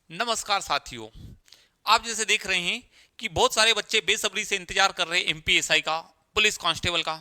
नमस्कार साथियों। आप जैसे देख रहे हैं कि बहुत सारे बच्चे बेसब्री से इंतजार कर रहे हैं एमपीएसआई का, पुलिस कांस्टेबल का।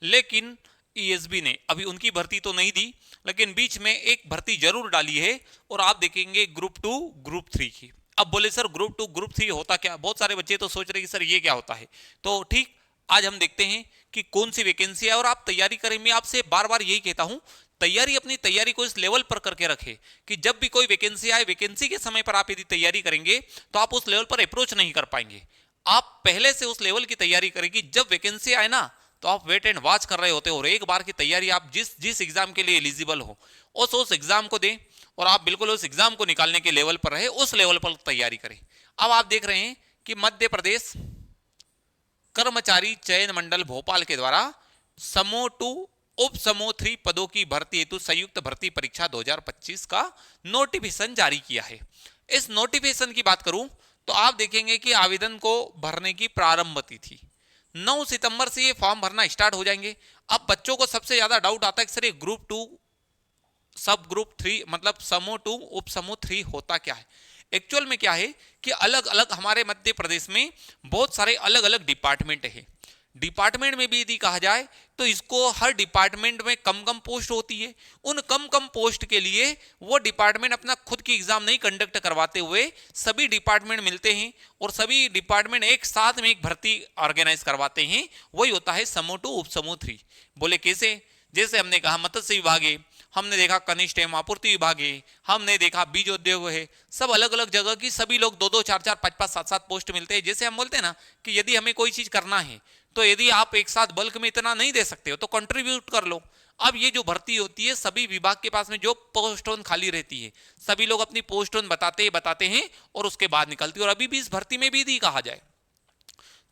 लेकिन ईएसबी ने अभी उनकी भर्ती तो नहीं दी, लेकिन बीच में एक भर्ती जरूर डाली है। और आप देखेंगे ग्रुप टू ग्रुप थ्री की। अब बोले sir group two group three होता क्या? बहुत सारे बच्चे तो सोच रहे हैं कि सर ये क्या होता है। तो ठीक, आज हम देखते हैं कि कौन सी वैकेंसी है और आप तैयारी करें। मैं आपसे बार बार यही कहता हूं, अपनी तैयारी को इस लेवल पर करके रखें कि जब भी कोई वैकेंसी आए, वैकेंसी के समय पर आप यदि तैयारी करेंगे तो आप उस लेवल पर अप्रोच नहीं कर पाएंगे। आप पहले से उस लेवल की तैयारी करेंगे, जब वैकेंसी आए ना तो आप वेट एंड वॉच कर रहे होते हो और एक बार की तैयारी आप जिस जिस एग्जाम के लिए एलिजिबल हो उस एग्जाम को दें और आप बिल्कुल उस एग्जाम को निकालने के लेवल पर रहे, उस लेवल पर तैयारी करें। अब आप देख रहे हैं कि मध्य प्रदेश कर्मचारी चयन मंडल भोपाल के द्वारा समूह टू उप समूह थ्री पदों की भर्ती हेतु संयुक्त भर्ती परीक्षा 2025 का नोटिफिकेशन जारी किया है। इस नोटिफिकेशन की बात करूं तो आप देखेंगे कि आवेदन को भरने की प्रारंभ तिथि 9 सितंबर से ये फॉर्म भरना स्टार्ट हो जाएंगे। अब बच्चों को सबसे ज्यादा डाउट आता है कि सर ये ग्रुप टू सब ग्रुप थ्री मतलब समूह टू उप समूह थ्री होता क्या है। एक्चुअल में क्या है कि अलग अलग हमारे मध्य प्रदेश में बहुत सारे अलग अलग डिपार्टमेंट है। डिपार्टमेंट में भी यदि कहा जाए तो इसको हर डिपार्टमेंट में कम कम पोस्ट होती है। उन कम कम पोस्ट के लिए वो डिपार्टमेंट अपना खुद की एग्जाम नहीं कंडक्ट करवाते हुए सभी डिपार्टमेंट मिलते हैं और सभी डिपार्टमेंट एक साथ में एक भर्ती ऑर्गेनाइज करवाते हैं। वही होता है समूह टू उप समूह थ्री। बोले कैसे? जैसे हमने कहा मत्स्य विभाग है, हमने देखा कनिष्ठ एवं आपूर्ति विभाग है, हमने देखा बीज उद्योग है। सब अलग अलग जगह की सभी लोग दो दो चार चार पांच पांच सात सात पोस्ट मिलते हैं। जैसे हम बोलते हैं ना कि यदि हमें कोई चीज करना है तो यदि आप एक साथ बल्क में इतना नहीं दे सकते हो तो कंट्रीब्यूट कर लो। अब ये जो भर्ती होती है सभी विभाग के पास में जो पोस्ट ऑन खाली रहती है सभी लोग अपनी पोस्ट ऑन बताते हैं और उसके बाद निकलती है। और अभी भी इस भर्ती में भी यदि कहा जाए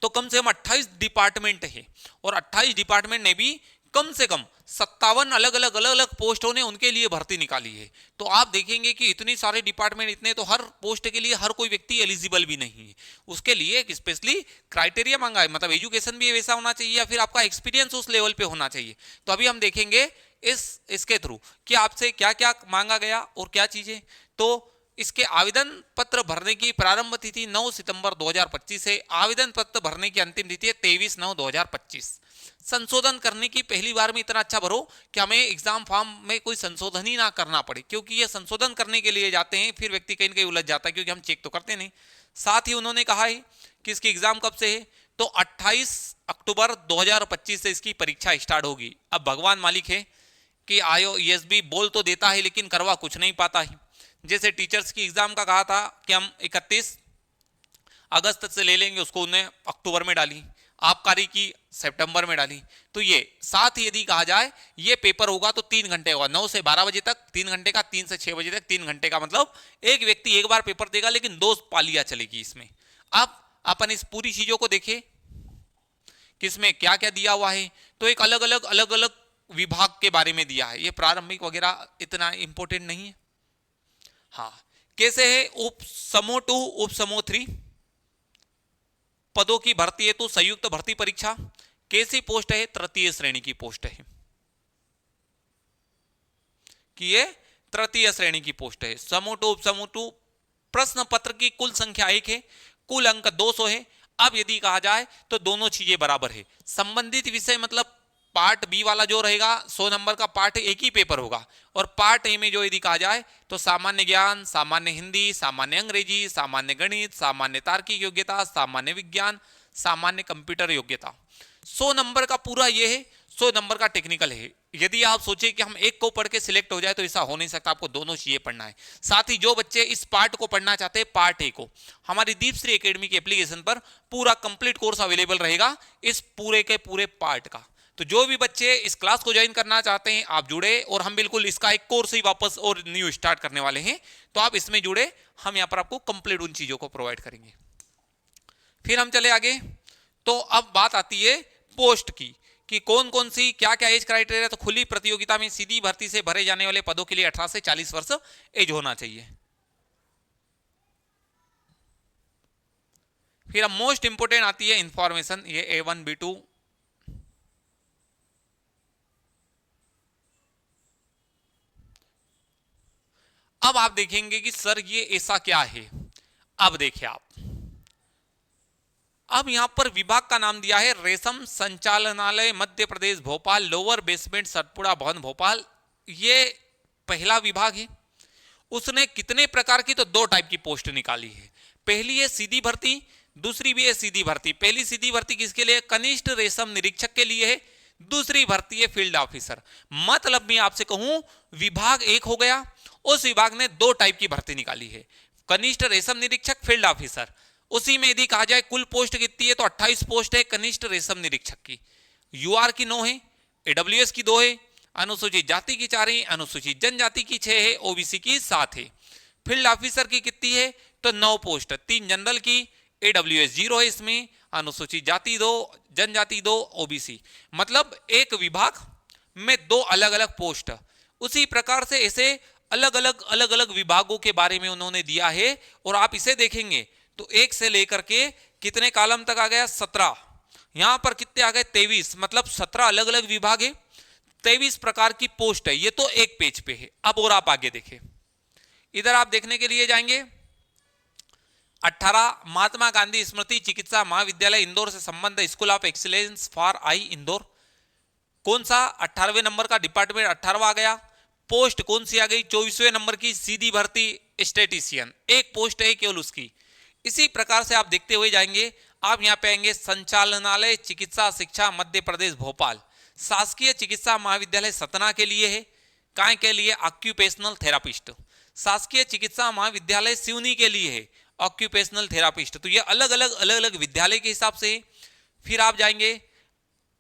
तो कम से कम 28 डिपार्टमेंट है और 28 डिपार्टमेंट ने भी कम से कम 57 अलग अलग पोस्टों ने उनके लिए भर्ती निकाली है। तो आप देखेंगे कि इतनी सारे डिपार्टमेंट इतने, तो हर पोस्ट के लिए हर कोई व्यक्ति एलिजिबल भी नहीं है। उसके लिए एक स्पेशली क्राइटेरिया मांगा है, मतलब एजुकेशन भी वैसा होना चाहिए या फिर आपका एक्सपीरियंस उस लेवल पे होना चाहिए। तो अभी हम देखेंगे इसके थ्रू कि आपसे क्या क्या मांगा गया और क्या चीजें। तो इसके आवेदन पत्र भरने की प्रारंभ तिथि 9 सितंबर 2025 है। आवेदन पत्र भरने की अंतिम तिथि है 23/9/2025। संशोधन करने की पहली बार में इतना अच्छा भरो कि हमें एग्जाम फॉर्म में कोई संशोधन ही ना करना पड़े, क्योंकि ये संशोधन करने के लिए जाते हैं फिर व्यक्ति कहीं ना कहीं उलझ जाता है, क्योंकि हम चेक तो करते नहीं। साथ ही उन्होंने कहा है कि इसकी एग्जाम कब से है तो 28 अक्टूबर 2025 से इसकी परीक्षा स्टार्ट होगी। अब भगवान मालिक है कि आयो ईएसबी बोल तो देता है लेकिन करवा कुछ नहीं पाता है। जैसे टीचर्स की एग्जाम का कहा था कि हम 31 अगस्त से ले लेंगे, उसको उन्हें अक्टूबर में डाली। आबकारी की सितंबर में डाली। तो ये साथ ही यदि कहा जाए ये पेपर होगा तो 3 घंटे होगा, 9 से 12 बजे तक 3 घंटे का, 3 से 6 बजे तक 3 घंटे का। मतलब एक व्यक्ति एक बार पेपर देगा लेकिन 2 पालियां चलेगी इसमें। अब अपन इस पूरी चीजों को देखें कि इसमें क्या क्या दिया हुआ है। तो एक अलग अलग विभाग के बारे में दिया है। ये प्रारंभिक वगैरह इतना इंपॉर्टेंट नहीं है। हाँ, कैसे है उप समूह टू उप समूह थ्री पदों की भर्ती है तो संयुक्त भर्ती परीक्षा। कैसी पोस्ट है? तृतीय श्रेणी की पोस्ट है कि ये तृतीय श्रेणी की पोस्ट है। समूह टू उप समूह टू प्रश्न पत्र की कुल संख्या 1 है, कुल अंक 200 है। अब यदि कहा जाए तो दोनों चीजें बराबर है। संबंधित विषय मतलब पार्ट बी वाला जो रहेगा 100 नंबर का पार्ट एक ही पेपर होगा, और पार्ट ए में जो यदि कहा जाए तो सामान्य ज्ञान, सामान्य हिंदी, सामान्य अंग्रेजी, सामान्य गणित, सामान्य तार्किक योग्यता, सामान्य विज्ञान, सामान्य कंप्यूटर योग्यता। 100 नंबर का पूरा ये है, 100 नंबर का टेक्निकल है। यदि आप सोचे कि हम एक को पढ़ के सिलेक्ट हो जाए तो ऐसा हो नहीं सकता, आपको दोनों चीजें पढ़ना है। साथ ही जो बच्चे इस पार्ट को पढ़ना चाहते हैं, पार्ट ए को, हमारी दीपश्री एकेडमी की एप्लीकेशन पर पूरा कंप्लीट कोर्स अवेलेबल रहेगा इस पूरे के पूरे पार्ट का। तो जो भी बच्चे इस क्लास को ज्वाइन करना चाहते हैं आप जुड़े, और हम बिल्कुल इसका एक कोर्स ही वापस और न्यू स्टार्ट करने वाले हैं। तो आप इसमें जुड़े, हम यहां पर आपको कंप्लीट उन चीजों को प्रोवाइड करेंगे। फिर हम चले आगे। तो अब बात आती है पोस्ट की कि कौन कौन सी क्या क्या एज क्राइटेरिया। तो खुली प्रतियोगिता में सीधी भर्ती से भरे जाने वाले पदों के लिए 18 से 40 वर्ष एज होना चाहिए। फिर अब मोस्ट इंपोर्टेंट आती है इंफॉर्मेशन, ये A1 B2। अब आप देखेंगे कि सर ये ऐसा क्या है। अब देखिए आप, अब यहां पर विभाग का नाम दिया है रेशम संचालनालय मध्य प्रदेश भोपाल, लोअर बेसमेंट सतपुड़ा भवन भोपाल। ये पहला विभाग है। उसने कितने प्रकार की, तो 2 टाइप की पोस्ट निकाली है। पहली है सीधी भर्ती, दूसरी भी है सीधी भर्ती। पहली सीधी भर्ती किसके लिए? कनिष्ठ रेशम निरीक्षक के लिए है। दूसरी भर्ती है फील्ड ऑफिसर। मतलब मैं आपसे कहूं, विभाग एक हो गया, उस विभाग ने 2 टाइप की भर्ती निकाली है, कनिष्ठ रेशम निरीक्षक, फील्ड ऑफिसर। उसी में यदि कहा जाए कुल पोस्ट कितनी है, तो 28 पोस्ट है कनिष्ठ रेशम निरीक्षक की। यूआर की 9 है, एडब्ल्यूएस की 2 है, अनुसूचित जाति की 4 है, अनुसूचित जनजाति की 6 है, ओबीसी की 7 है। फील्ड ऑफिसर की कितनी है, तो 9 पोस्ट, 3 जनरल की, एडब्ल्यूएस 0 है इसमें, अनुसूचित जाति 2, जनजाति 2, ओबीसी। मतलब एक विभाग में 2 अलग अलग पोस्ट। उसी प्रकार से ऐसे अलग अलग विभागों के बारे में उन्होंने दिया है। और आप इसे देखेंगे तो 1 से लेकर के कितने कॉलम तक आ गया, 17। यहां पर कितने आ गए, 23। मतलब 17 अलग अलग विभाग है, 23 प्रकार की पोस्ट है। ये तो एक पेज पे है। अब और आप आगे देखें, इधर आप देखने के लिए जाएंगे 18 महात्मा गांधी स्मृति चिकित्सा महाविद्यालय इंदौर से संबंध, school of excellence for I Indore. कौन सा? 18वें नंबर का डिपार्टमेंट 18वां आ गया। पोस्ट कौन सी आ गई? 24वें नंबर की सीधी भर्ती स्टेटिशियन, एक पोस्ट है केवल उसकी। इसी प्रकार से आप देखते हुए जाएंगे, आप यहां पे आएंगे संचालनालय चिकित्सा शिक्षा मध्य प्रदेश भोपाल, शासकीय चिकित्सा महाविद्यालय सतना के लिए है। काय के लिए? Occupational therapist. शासकीय चिकित्सा महाविद्यालय सिवनी के लिए है, ऑक्यूपेशनल थेरापिस्ट। तो ये अलग अलग विद्यालय के हिसाब से। फिर आप जाएंगे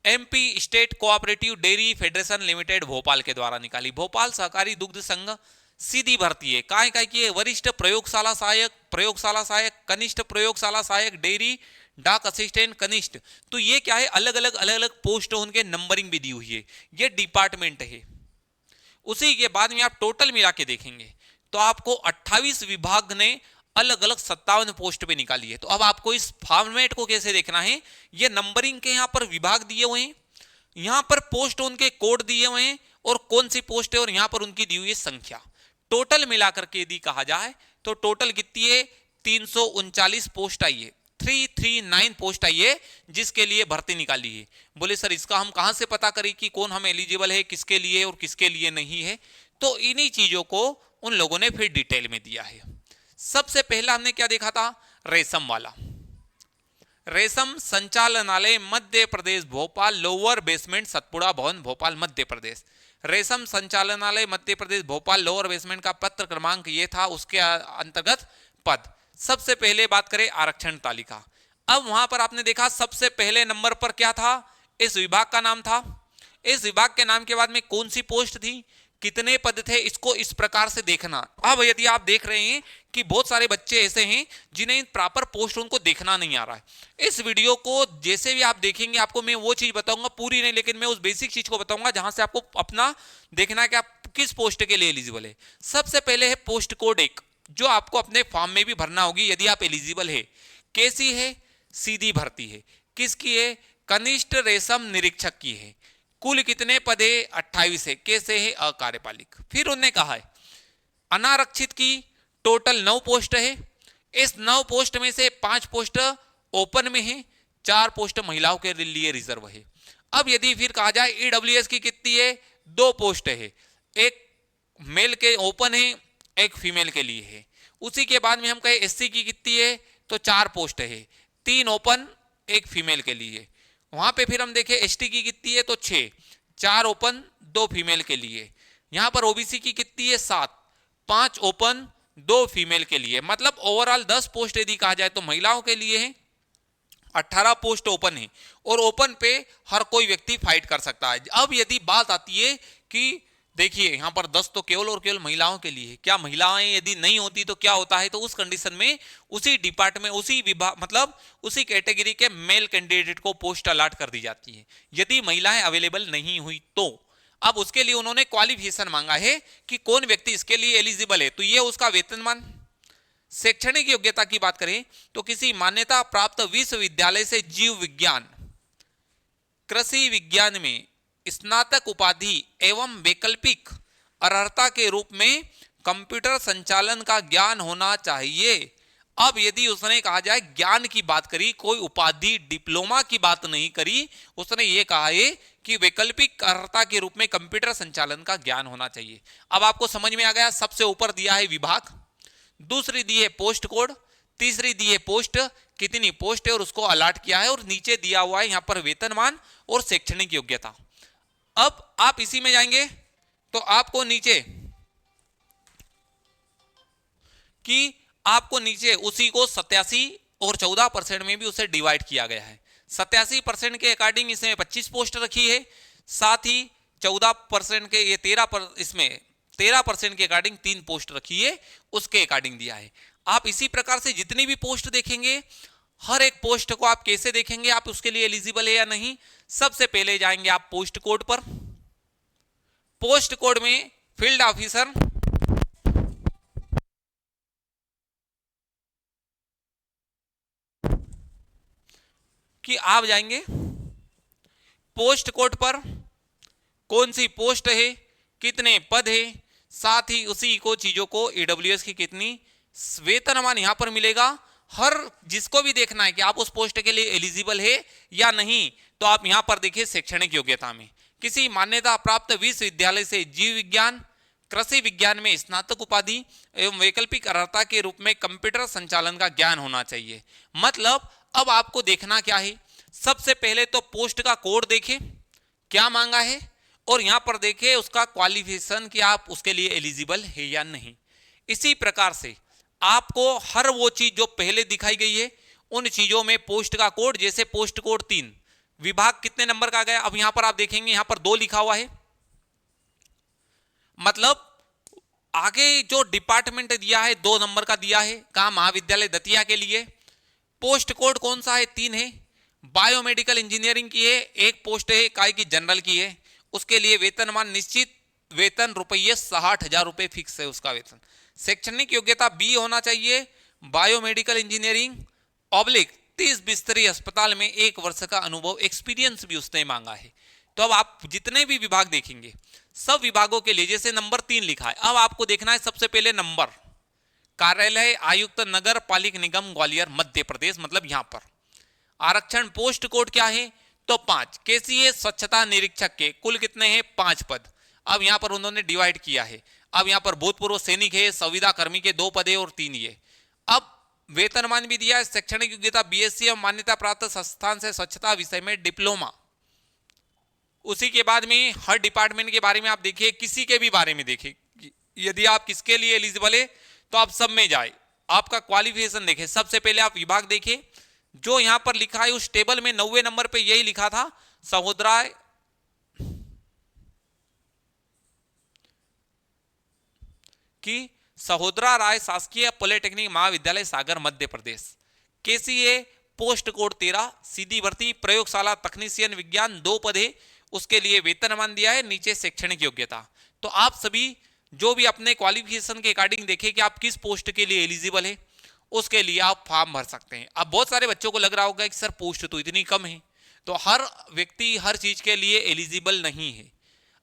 MP state cooperative dairy federation limited Bhopal के द्वारा निकाली, भोपाल सहकारी दुग्ध संघ, सीधी भर्ती है। काय की है? वरिष्ठ प्रयोगशाला सहायक, कनिष्ठ प्रयोगशाला सहायक, डेयरी डाक असिस्टेंट, कनिष्ठ। तो ये क्या है? अलग अलग पोस्ट, उनके नंबरिंग भी दी हुई है। ये डिपार्टमेंट है। उसी के बाद में आप टोटल मिला के देखेंगे तो आपको 28 विभाग ने अलग अलग 57 पोस्ट पे निकाली है। तो अब आपको इस फॉर्मेट को कैसे देखना है, ये नंबरिंग के यहां पर विभाग दिए हुए हैं, यहां पर पोस्ट उनके कोड दिए हुए हैं और कौन सी पोस्ट है और यहां पर उनकी दी हुई है संख्या। टोटल मिलाकर के यदि कहा जाए तो टोटल कितनी है? 339 पोस्ट आई है, 339 पोस्ट आई है जिसके लिए भर्ती निकाली है। बोले सर इसका हम कहां से पता करें कि कौन हम एलिजिबल है, किसके लिए और किसके लिए नहीं है? तो इन्हीं चीजों को उन लोगों ने फिर डिटेल में दिया है। सबसे पहला हमने क्या देखा था? रेशम वाला, रेशम संचालनालय मध्य प्रदेश भोपाल, लोअर बेसमेंट सतपुड़ा भवन भोपाल मध्य प्रदेश। रेशम संचालनालय मध्य प्रदेश भोपाल लोअर बेसमेंट का पत्र क्रमांक ये था, उसके अंतर्गत पद। सबसे पहले बात करें आरक्षण तालिका। अब वहां पर आपने देखा सबसे पहले नंबर पर क्या था? इस विभाग का नाम था। इस विभाग के नाम के बाद में कौन सी पोस्ट थी, कितने पद थे, इसको इस प्रकार से देखना। अब यदि आप देख रहे हैं कि बहुत सारे बच्चे ऐसे हैं जिन्हें प्रॉपर पोस्ट उनको देखना नहीं आ रहा है, इस वीडियो को जैसे भी आप देखेंगे आपको मैं वो चीज बताऊंगा, पूरी नहीं लेकिन मैं उस बेसिक चीज को बताऊंगा जहां से आपको अपना देखना है कि आप किस पोस्ट के लिए एलिजिबल है। सबसे पहले है पोस्ट कोड 1, जो आपको अपने फॉर्म में भी भरना होगी यदि आप एलिजिबल है। कैसी है? सीधी भर्ती है। किसकी है? कनिष्ठ रेशम निरीक्षक की है। कुल कितने पद है? 28 है। कैसे है? अकार्यपालिक। फिर उन्होंने कहा है अनारक्षित की टोटल 9 पोस्ट है। इस 9 पोस्ट में से 5 पोस्ट ओपन में है, 4 पोस्ट महिलाओं के लिए रिजर्व है। अब यदि फिर कहा जाए ईडब्ल्यूएस की कितनी है? 2 पोस्ट है, एक मेल के ओपन है, एक फीमेल के लिए है। उसी के बाद में हम कहे एससी की कितनी है? तो 4 पोस्ट है, 3 ओपन, एक फीमेल के लिए। वहां पे फिर हम देखें एसटी की कितनी है? तो 6, 4 ओपन, 2 फीमेल के लिए। यहां पर ओबीसी की कितनी है? 7, 5 ओपन, 2 फीमेल के लिए। मतलब ओवरऑल 10 पोस्ट यदि कहा जाए तो महिलाओं के लिए है, 18 पोस्ट ओपन है और ओपन पे हर कोई व्यक्ति फाइट कर सकता है। अब यदि बात आती है कि देखिए यहां पर 10 तो केवल और केवल महिलाओं के लिए है, क्या महिलाएं यदि नहीं होती तो क्या होता है? तो उस कंडीशन में उसी डिपार्टमेंट, उसी विभाग, मतलब उसी कैटेगरी के मेल कैंडिडेट को पोस्ट अलॉट कर दी जाती है यदि महिलाएं अवेलेबल नहीं हुई तो। अब उसके लिए उन्होंने क्वालिफिकेशन मांगा है कि कौन व्यक्ति इसके लिए एलिजिबल है। तो ये उसका वेतनमान। शैक्षणिक योग्यता की बात करें तो किसी मान्यता प्राप्त विश्वविद्यालय से जीव विज्ञान, कृषि विज्ञान में स्नातक उपाधि एवं वैकल्पिक अर्हता के रूप में कंप्यूटर संचालन का ज्ञान होना चाहिए। अब यदि उसने कहा जाए ज्ञान की बात करी, कोई उपाधि डिप्लोमा की बात नहीं करी, उसने ये कहा है कि वैकल्पिक अर्हता के रूप में कंप्यूटर संचालन का ज्ञान होना चाहिए। अब आपको समझ में आ गया, सबसे ऊपर दिया है विभाग, दूसरी दी है पोस्ट कोड, तीसरी दी है पोस्ट, कितनी पोस्ट है और उसको अलॉट किया है, और नीचे दिया हुआ है यहां पर वेतनमान और शैक्षणिक योग्यता। अब आप इसी में जाएंगे तो आपको नीचे कि आपको नीचे उसी को 87 और 14% में भी उसे डिवाइड किया गया है। 87% के अकॉर्डिंग इसमें 25 पोस्ट रखी है, साथ ही 14% के ये 13% के अकॉर्डिंग 3 पोस्ट रखी है, उसके अकॉर्डिंग दिया है। आप इसी प्रकार से जितनी भी पोस्ट देखेंगे, हर एक पोस्ट को आप कैसे देखेंगे, आप उसके लिए एलिजिबल है या नहीं। सबसे पहले जाएंगे आप पोस्ट कोड पर। पोस्ट कोड में फील्ड ऑफिसर, कि आप जाएंगे पोस्ट कोड पर, कौन सी पोस्ट है, कितने पद है, साथ ही उसी को चीजों को ईडब्ल्यूएस की कितनी वेतनमान यहां पर मिलेगा। हर जिसको भी देखना है कि आप उस पोस्ट के लिए एलिजिबल है या नहीं, तो आप यहां पर देखिए शैक्षणिक योग्यता में किसी मान्यता प्राप्त विश्वविद्यालय से जीव विज्ञान, कृषि विज्ञान में स्नातक उपाधि एवं वैकल्पिक अर्हता के रूप में कंप्यूटर संचालन का ज्ञान होना चाहिए। मतलब अब आपको देखना क्या है, सबसे पहले तो पोस्ट का कोड देखें क्या मांगा है, और यहां पर देखें उसका क्वालिफिकेशन कि आप उसके लिए एलिजिबल है या नहीं। इसी प्रकार से आपको हर वो चीज जो पहले दिखाई गई है उन चीजों में पोस्ट का कोड, जैसे पोस्ट कोड 3, विभाग कितने नंबर का गया, अब यहां पर आप देखेंगे यहां पर 2 लिखा हुआ है, मतलब आगे जो डिपार्टमेंट दिया है 2 नंबर का दिया है, कहा महाविद्यालय दतिया के लिए। पोस्ट कोड कौन सा है, 3 है। बायोमेडिकल इंजीनियरिंग की है, 1 पोस्ट है, काय की जनरल की है, उसके लिए वेतनमान निश्चित वेतन रुपये 60,000 रुपए फिक्स है उसका वेतन। शैक्षणिक योग्यता बी होना चाहिए, बायोमेडिकल इंजीनियरिंग ऑब्लिक 30 बिस्तरी अस्पताल में 1 वर्ष का अनुभव, एक्सपीरियंस भी उसने मांगा है। तो अब आप जितने भी विभाग देखेंगे सब विभागों के लिए जैसे नंबर 3 लिखा है, अब आपको देखना है सबसे पहले नंबर, कार्यालय आयुक्त नगर पालिक निगम ग्वालियर मध्य प्रदेश, मतलब यहां पर आरक्षण पोस्ट कोड क्या है, तो 5। कैसी है, स्वच्छता निरीक्षक के कुल कितने हैं, 5 पद। अब यहां पर उन्होंने डिवाइड किया है। अब यहां पर भूतपूर्व सैनिक है, संविदा कर्मी के 2 पद है और 3 ये। अब वेतनमान भी दिया है, शैक्षणिक योग्यता बीएससी एवं मान्यता प्राप्त संस्थान से स्वच्छता विषय में डिप्लोमा। उसी के बाद में हर डिपार्टमेंट के बारे में आप देखिए, किसी के भी बारे में देखिए, यदि आप किसके लिए एलिजिबल है तो आप सब में जाए, आपका क्वालिफिकेशन देखें। सबसे पहले आप विभाग देखिए, जो यहां पर लिखा है उस टेबल में 90 नंबर पे यही लिखा था, सहोदराय की सहोदरा राय शासकीय पॉलिटेक्निक महाविद्यालय सागर Madhya Pradesh. KCA post code 13, सीधी भर्ती, प्रयोगशाला तकनीशियन विज्ञान 2 पद है, उसके लिए वेतनमान दिया है, नीचे शैक्षणिक योग्यता। तो आप सभी जो भी अपने क्वालिफिकेशन के अकॉर्डिंग देखें कि आप किस पोस्ट के लिए एलिजिबल है, उसके लिए आप फॉर्म भर सकते हैं। अब बहुत सारे बच्चों को लग रहा होगा कि सर पोस्ट तो इतनी कम है, तो हर व्यक्ति हर चीज के लिए एलिजिबल नहीं है।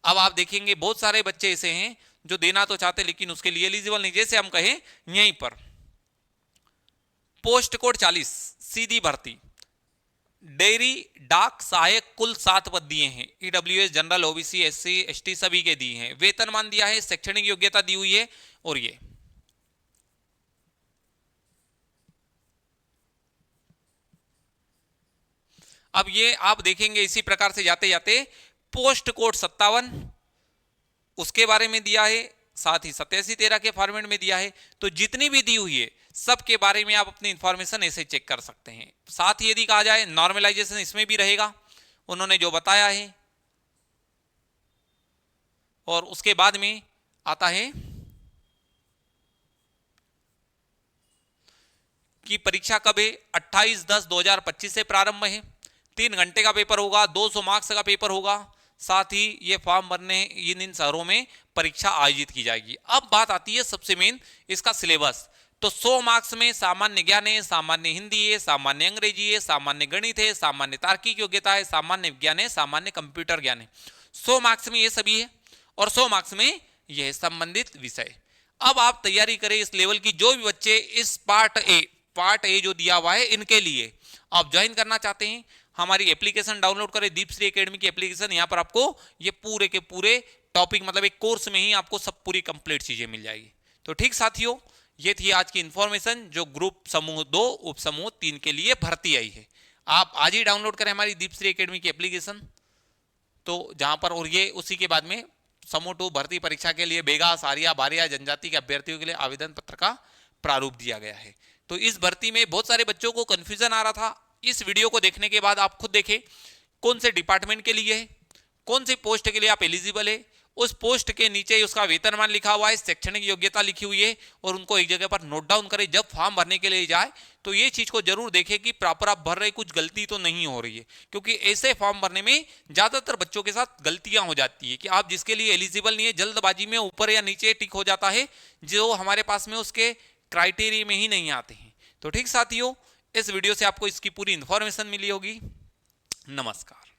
अब आप देखेंगे बहुत सारे बच्चे ऐसे हैं जो देना तो चाहते लेकिन उसके लिए एलिजिबल नहीं। जैसे हम कहें यहीं पर पोस्ट कोड 40 सीधी भर्ती, डेयरी डाक सहायक, कुल 7 पद दिए हैं, EWS general OBC SC ST सभी के दिए हैं, वेतनमान दिया है, शैक्षणिक योग्यता दी हुई है। और ये अब ये आप देखेंगे इसी प्रकार से जाते जाते पोस्ट कोड 57 उसके बारे में दिया है, साथ ही 87-13 के फॉर्मेट में दिया है। तो जितनी भी दी हुई है सब के बारे में आप अपनी इंफॉर्मेशन ऐसे चेक कर सकते हैं। साथ ही यदि कहा जाए नॉर्मलाइजेशन इसमें भी रहेगा, उन्होंने जो बताया है। और उसके बाद में आता है कि परीक्षा कब है, 28/10/2025 से प्रारंभ है, 3 घंटे का पेपर होगा, 200 मार्क्स का पेपर होगा। साथ ही ये फॉर्म भरने इन शहरों में परीक्षा आयोजित की जाएगी। अब बात आती है सबसे मेन इसका सिलेबस। तो 100 मार्क्स में सामान्य ज्ञान है, सामान्य हिंदी है, सामान्य अंग्रेजी है, सामान्य गणित है, सामान्य तार्किक योग्यता है, सामान्य विज्ञान है, सामान्य कंप्यूटर ज्ञान है। 100 मार्क्स में ये सभी है और 100 मार्क्स में यह संबंधित विषय। अब आप तैयारी करें इस लेवल की। जो भी बच्चे इस पार्ट ए जो दिया हुआ है इनके लिए आप ज्वाइन करना चाहते हैं, हमारी एप्लीकेशन डाउनलोड करें, दीपश्री एकेडमी की एप्लीकेशन। यहां पर आपको ये पूरे के पूरे टॉपिक मतलब एक कोर्स में ही आपको सब पूरी कंप्लीट चीजें मिल जाएगी। तो ठीक साथियों, ये थी आज की इंफॉर्मेशन जो ग्रुप समूह 2 उप समूह 3 के लिए भर्ती आई है। आप आज ही डाउनलोड करें हमारी दीपश्री एकेडमी की एप्लीकेशन। तो जहां पर, और ये उसी के बाद में समूह 2 भर्ती परीक्षा के लिए बेगा, सारिया, बारिया जनजाति के अभ्यर्थियों के लिए आवेदन पत्र का प्रारूप दिया गया है। तो इस भर्ती में बहुत सारे बच्चों को कंफ्यूजन आ रहा था। इस वीडियो को देखने के बाद आप खुद देखें कौन से डिपार्टमेंट के लिए है, कौन सी पोस्ट के लिए आप एलिजिबल है, उस पोस्ट के नीचे उसका वेतनमान लिखा हुआ है, शैक्षणिक योग्यता लिखी हुई है, और उनको एक जगह पर नोट डाउन करें। जब फॉर्म भरने के लिए जाए तो ये चीज को जरूर देखें कि प्रॉपर आप भर रहे, कुछ गलती तो नहीं हो रही है, क्योंकि ऐसे फॉर्म भरने में ज्यादातर बच्चों के साथ गलतियां हो जाती है कि आप जिसके लिए एलिजिबल नहीं है जल्दबाजी में ऊपर या नीचे टिक हो जाता है, जो हमारे पास में उसके क्राइटेरिया में ही नहीं आते हैं। तो ठीक साथियों, इस वीडियो से आपको इसकी पूरी इंफॉर्मेशन मिली होगी। नमस्कार।